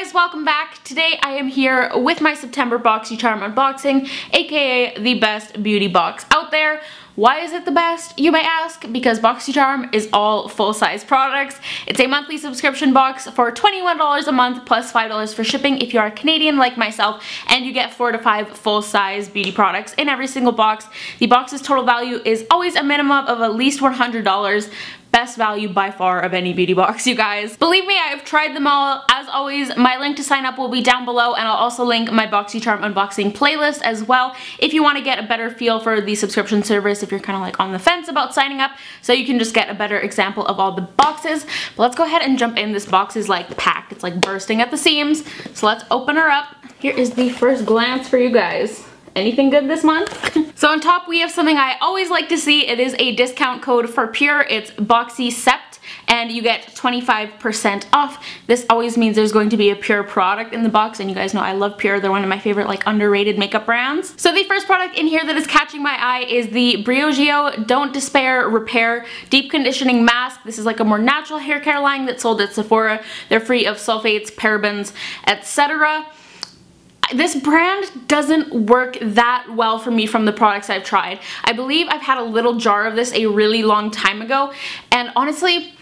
guys, welcome back. Today I am here with my September Boxycharm unboxing, aka the best beauty box out there. Why is it the best, you may ask? Because Boxycharm is all full-size products. It's a monthly subscription box for $21 a month plus $5 for shipping if you are Canadian like myself, and you get 4 to 5 full-size beauty products in every single box. The box's total value is always a minimum of at least $100. Best value by far of any beauty box, you guys. Believe me, I have tried them all. As always, my link to sign up will be down below, and I'll also link my Boxycharm unboxing playlist as well if you want to get a better feel for the subscription service, if you're kind of like on the fence about signing up, so you can just get a better example of all the boxes. But let's go ahead and jump in. This box is like packed. It's like bursting at the seams. So let's open her up. Here is the first glance for you guys. Anything good this month? So on top we have something I always like to see. It is a discount code for Pure. It's BOXYCEPT and you get 25% off. This always means there's going to be a Pure product in the box, and you guys know I love Pure. They're one of my favorite like underrated makeup brands. So the first product in here that is catching my eye is the Briogeo Don't Despair Repair Deep Conditioning Mask. This is like a more natural hair care line that's sold at Sephora. They're free of sulfates, parabens, etc. This brand doesn't work that well for me from the products I've tried. I believe I've had a little jar of this a really long time ago, and honestly,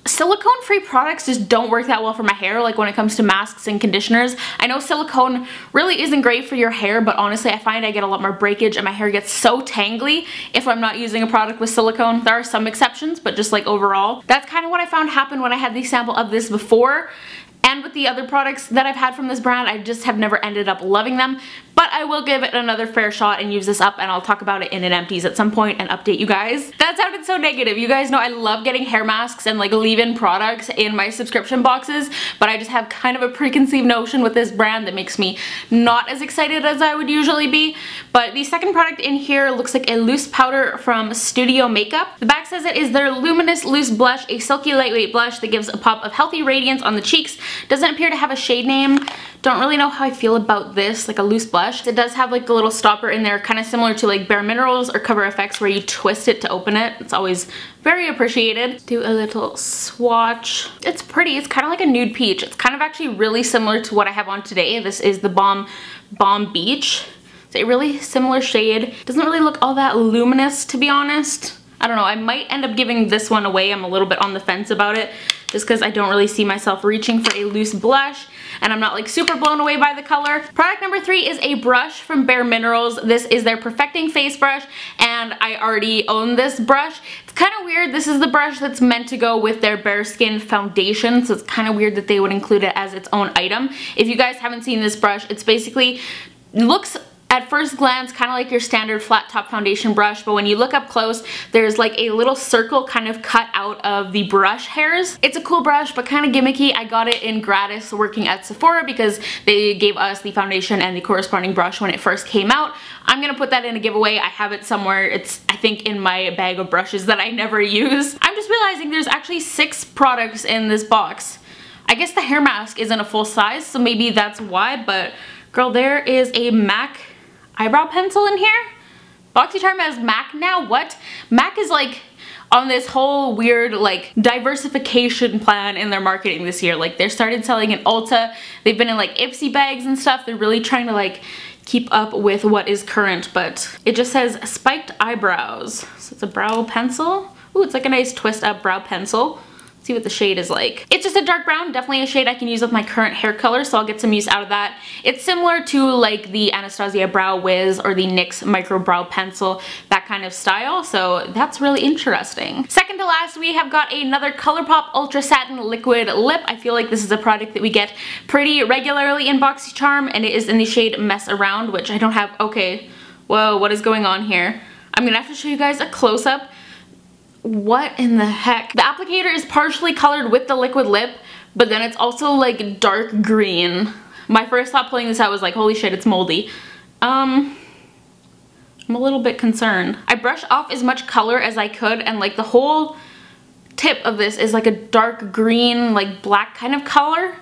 silicone-free products just don't work that well for my hair, like when it comes to masks and conditioners. I know silicone really isn't great for your hair, but honestly I find I get a lot more breakage and my hair gets so tangly if I'm not using a product with silicone. There are some exceptions, but just like overall, that's kind of what I found happened when I had the sample of this before. And with the other products that I've had from this brand, I just have never ended up loving them. But I will give it another fair shot and use this up, and I'll talk about it in an empties at some point and update you guys. That sounded so negative. You guys know I love getting hair masks and like leave-in products in my subscription boxes, but I just have kind of a preconceived notion with this brand that makes me not as excited as I would usually be. But the second product in here looks like a loose powder from Studio Makeup. The back says it is their Luminous Loose Blush, a silky lightweight blush that gives a pop of healthy radiance on the cheeks. Doesn't appear to have a shade name. Don't really know how I feel about this, like a loose blush. It does have like a little stopper in there, kind of similar to like BareMinerals or Cover FX, where you twist it to open it. It's always very appreciated. Do a little swatch. It's pretty. It's kind of like a nude peach. It's kind of actually really similar to what I have on today. This is the Balm Beach. It's a really similar shade. Doesn't really look all that luminous, to be honest. I don't know. I might end up giving this one away. I'm a little bit on the fence about it, just because I don't really see myself reaching for a loose blush, and I'm not like super blown away by the color. Product number 3 is a brush from BareMinerals. This is their Perfecting Face Brush, and I already own this brush. It's kind of weird. This is the brush that's meant to go with their Bare Skin foundation, so it's kind of weird that they would include it as its own item. If you guys haven't seen this brush, it's basically, looks at first glance kind of like your standard flat top foundation brush, but when you look up close, there's like a little circle kind of cut out of the brush hairs. It's a cool brush, but kind of gimmicky. I got it in gratis working at Sephora because they gave us the foundation and the corresponding brush when it first came out. I'm gonna put that in a giveaway. I have it somewhere. It's, I think, in my bag of brushes that I never use. I'm just realizing there's actually 6 products in this box. I guess the hair mask isn't a full size, so maybe that's why, but girl, there is a MAC eyebrow pencil in here. Boxycharm has MAC now? What? MAC is like on this whole weird like diversification plan in their marketing this year. Like they started selling in Ulta. They've been in like Ipsy bags and stuff. They're really trying to like keep up with what is current, but it just says spiked eyebrows. So it's a brow pencil. Ooh, it's like a nice twist up brow pencil. See what the shade is like. It's just a dark brown, definitely a shade I can use with my current hair color, so I'll get some use out of that. It's similar to like the Anastasia Brow Wiz or the NYX Micro Brow Pencil, that kind of style, so that's really interesting. Second to last, we have got another ColourPop Ultra Satin Liquid Lip. I feel like this is a product that we get pretty regularly in Boxycharm, and it is in the shade Mess Around, which I don't have. Okay, whoa, what is going on here? I'm gonna have to show you guys a close-up. What in the heck? The applicator is partially colored with the liquid lip, but then it's also like dark green. My first thought pulling this out was like, holy shit, it's moldy. I'm a little bit concerned. I brushed off as much color as I could, and like the whole tip of this is like a dark green, like black kind of color.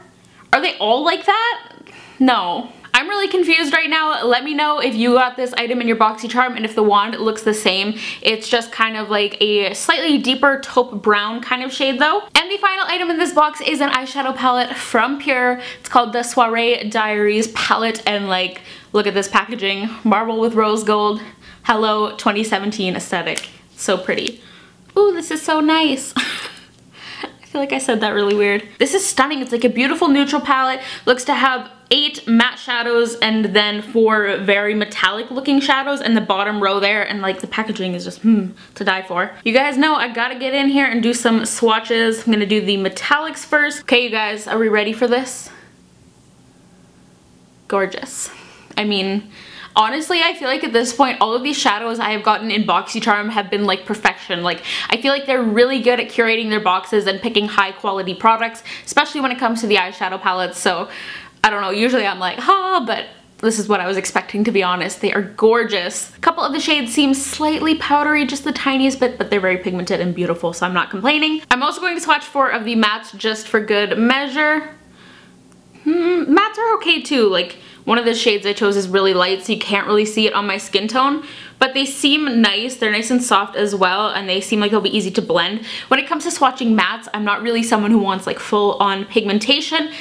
Are they all like that? No. I'm really confused right now. Let me know if you got this item in your Boxycharm and if the wand looks the same. It's just kind of like a slightly deeper taupe brown kind of shade though. And the final item in this box is an eyeshadow palette from Pure. It's called the Soiree Diaries palette, and like, look at this packaging. Marble with rose gold. Hello 2017 aesthetic. So pretty. Ooh, this is so nice. I feel like I said that really weird. This is stunning. It's like a beautiful neutral palette. Looks to have 8 matte shadows and then 4 very metallic looking shadows in the bottom row there, and like the packaging is just to die for. You guys know I gotta get in here and do some swatches. I'm gonna do the metallics first. Okay, you guys, are we ready for this? Gorgeous. I mean, honestly, I feel like at this point, all of these shadows I have gotten in Boxycharm have been like perfection. Like, I feel like they're really good at curating their boxes and picking high quality products, especially when it comes to the eyeshadow palettes. So, I don't know, usually I'm like, but this is what I was expecting, to be honest. They are gorgeous. A couple of the shades seem slightly powdery, just the tiniest bit, but they're very pigmented and beautiful, so I'm not complaining. I'm also going to swatch 4 of the mattes just for good measure. Mattes are okay too. Like, one of the shades I chose is really light, so you can't really see it on my skin tone, but they seem nice. They're nice and soft as well, and they seem like they'll be easy to blend. When it comes to swatching mattes, I'm not really someone who wants like full-on pigmentation,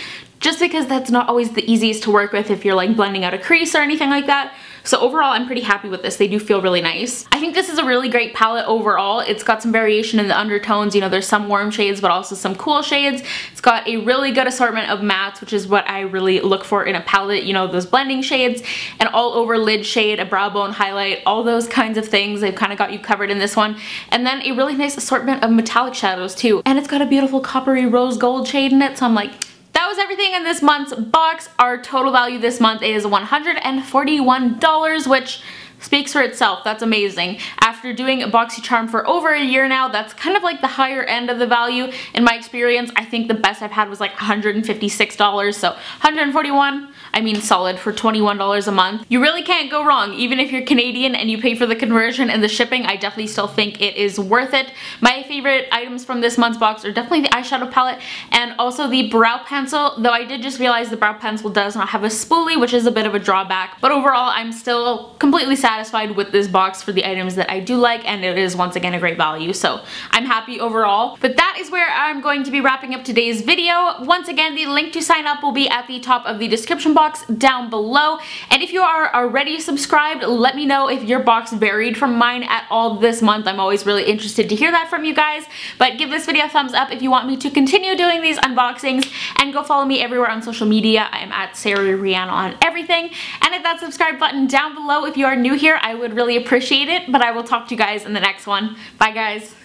just because that's not always the easiest to work with if you're like blending out a crease or anything like that. So overall, I'm pretty happy with this. They do feel really nice. I think this is a really great palette overall. It's got some variation in the undertones. You know, there's some warm shades, but also some cool shades. It's got a really good assortment of mattes, which is what I really look for in a palette. You know, those blending shades, an all over lid shade, a brow bone highlight, all those kinds of things. They've kind of got you covered in this one. And then a really nice assortment of metallic shadows too. And it's got a beautiful coppery rose gold shade in it. So I'm like, that was everything in this month's box. Our total value this month is $141, which speaks for itself. That's amazing. After doing Boxycharm for over a year now, that's kind of like the higher end of the value in my experience. I think the best I've had was like $156, so $141. I mean, solid for $21 a month. You really can't go wrong. Even if you're Canadian and you pay for the conversion and the shipping, I definitely still think it is worth it. My favorite items from this month's box are definitely the eyeshadow palette and also the brow pencil, though I did just realize the brow pencil does not have a spoolie, which is a bit of a drawback. But overall, I'm still completely satisfied with this box for the items that I do like, and it is once again a great value, so I'm happy overall. But that is where I'm going to be wrapping up today's video. Once again, the link to sign up will be at the top of the description box down below, and if you are already subscribed, let me know if your box varied from mine at all this month. I'm always really interested to hear that from you guys. But give this video a thumbs up if you want me to continue doing these unboxings, and go follow me everywhere on social media. I am at SARI Rihanna on everything, and hit that subscribe button down below if you are new here. I would really appreciate it, but I will talk to you guys in the next one. Bye guys.